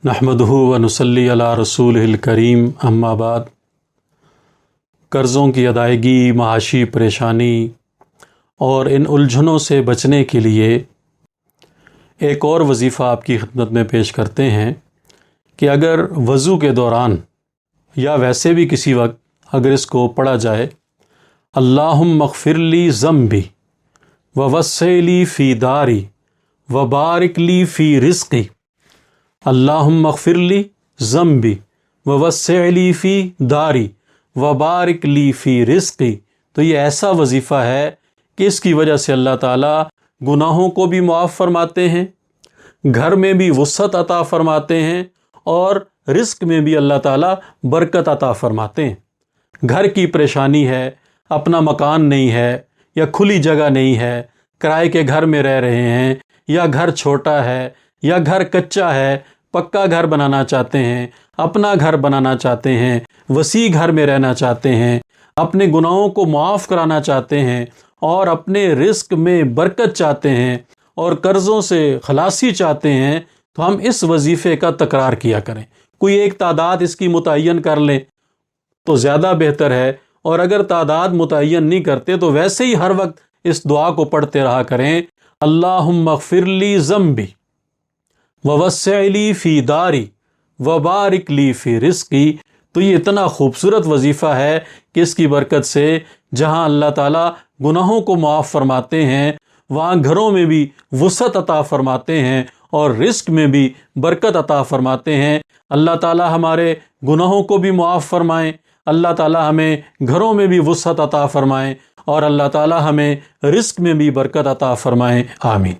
नहमदुहु व नुसल्ली अला रसूलिहिल करीम अम्मा बाद। कर्ज़ों की अदायगी, माशी परेशानी और इन उलझनों से बचने के लिए एक और वजीफ़ा आपकी खिदमत में पेश करते हैं कि अगर वज़ू के दौरान या वैसे भी किसी वक्त अगर इसको पढ़ा जाए, अल्लाहुम्मा अग़फ़िरली ज़म्बी व वस्सिली फ़ी दारी व बारिक ली फ़ी रिज़्क़ी, अल्लाहुम्मा अग़फ़िरली ज़म्बी व वस्सिली फ़ी दारी व बारिक ली फ़ी रिज़्क़ी। तो ये ऐसा वजीफ़ा है कि इसकी वजह से अल्लाह ताला गुनाहों को भी मुआफ़ फरमाते हैं, घर में भी वुसअत अता फरमाते हैं और रिज़्क़ में भी अल्लाह ताला बरकत अता फरमाते हैं। घर की परेशानी है, अपना मकान नहीं है या खुली जगह नहीं है, किराए के घर में रह रहे हैं या घर छोटा है या घर कच्चा है, पक्का घर बनाना चाहते हैं, अपना घर बनाना चाहते हैं, वसी घर में रहना चाहते हैं, अपने गुनाहों को मुआफ़ कराना चाहते हैं और अपने रिज़्क़ में बरकत चाहते हैं और कर्ज़ों से खलासी चाहते हैं, तो हम इस वजीफ़े का तकरार किया करें। कोई एक तादाद इसकी मुतय्यन कर लें तो ज़्यादा बेहतर है, और अगर तादाद मुतय्यन नहीं करते तो वैसे ही हर वक्त इस दुआ को पढ़ते रहा करें, अल्लाहुम्मा अग़फ़िरली ज़म्बी व वस्सिली फ़ी दारी व बारिक ली फ़ी रिज़्क़ी। तो ये इतना खूबसूरत वजीफ़ा है कि इसकी बरकत से जहाँ अल्लाह ताला गुनाहों को मुआफ़ फरमाते हैं, वहाँ घरों में भी वुसअत अता फरमाते हैं और रिज़्क़ में भी बरकत अता फरमाते हैं। अल्लाह ताला हमारे गुनाहों को भी मुआफ़ फरमाएँ, अल्लाह ताला हमें घरों में भी वुसअत अता फरमाएँ और अल्लाह ताला हमें रिज़्क़ में भी बरकत अता फरमाएँ। आमीन।